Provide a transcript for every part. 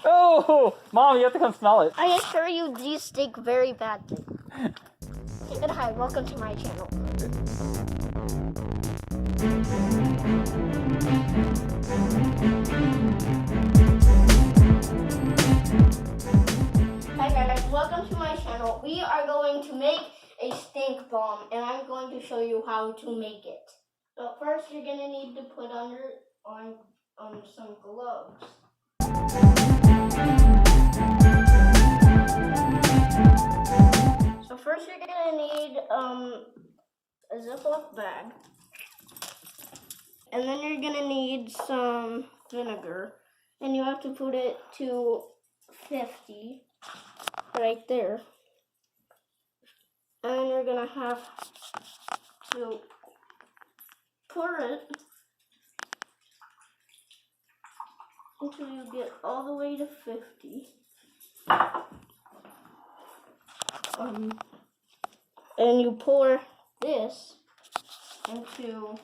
Oh, Mom, you have to come smell it. I assure you, these stink very badly. And hi, welcome to my channel. Hi guys, welcome to my channel. We are going to make a stink bomb, and I'm going to show you how to make it. So first, you're gonna need to put on some gloves. So first, you're gonna need a Ziploc bag, and then you're gonna need some vinegar, and you have to put it to 50 right there. And then you're gonna have to pour it until you get all the way to 50. And you pour this into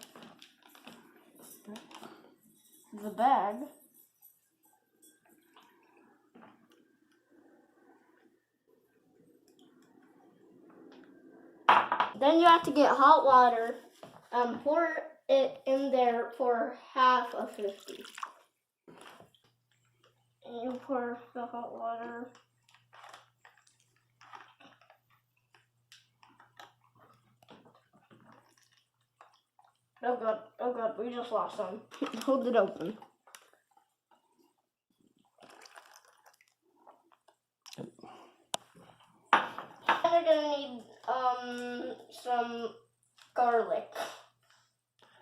the bag. Then you have to get hot water, pour it in there for half of 50. And you pour the hot water. Oh god, we just lost some. Hold it open. And you're gonna need some garlic.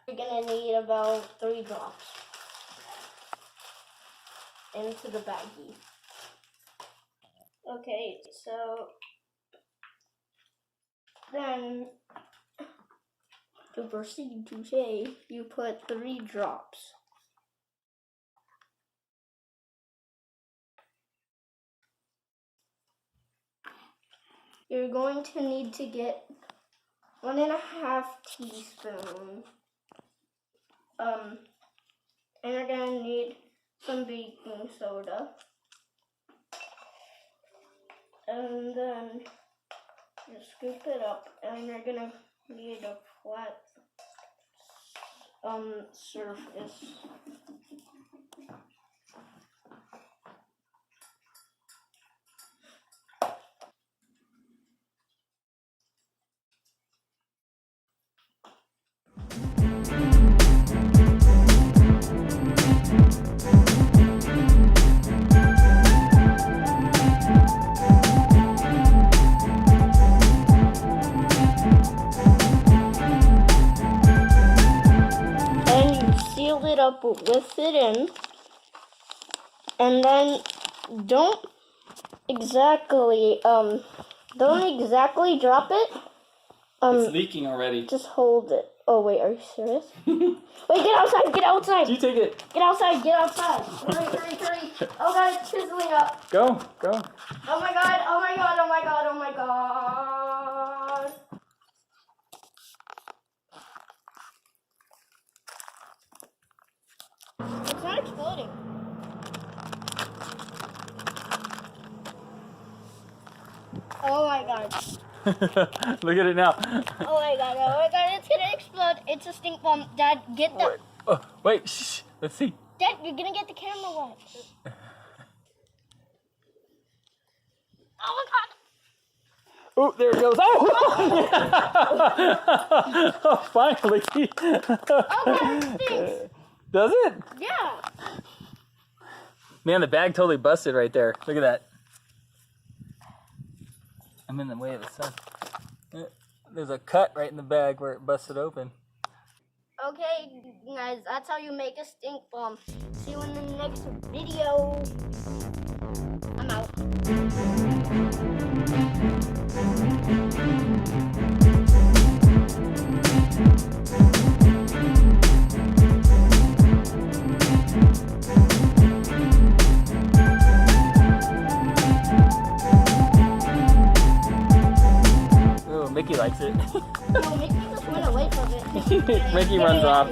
You're gonna need about 3 drops into the baggie. Okay, so then to proceed to say, you put 3 drops. You're going to need to get 1.5 teaspoons. And you're gonna need some baking soda. And then just scoop it up, and you're gonna need a flat surface. It up with it in, and then don't exactly drop it. It's leaking already. Just hold it. Oh wait, are you serious? Wait, get outside! Get outside! You take it. Get outside! Get outside! Hurry! Oh god, it's fizzling up. Go. Oh my god! Oh my god! Oh my god! Oh my god! It's not exploding. Oh my god. Look at it now. Oh my god, it's gonna explode. It's a stink bomb. Dad, get the... Wait, shh. Let's see. Dad, you're gonna get the camera wet. Oh my god. Oh, there it goes. Oh, finally. Oh god, it stinks. Does it? Yeah. Man, the bag totally busted right there. Look at that. I'm in the way of the sun. There's a cut right in the bag where it busted open. Okay, guys, that's how you make a stink bomb. See you in the next video. I'm out. Mickey likes it. No, Mickey just went away from it. Mickey runs off.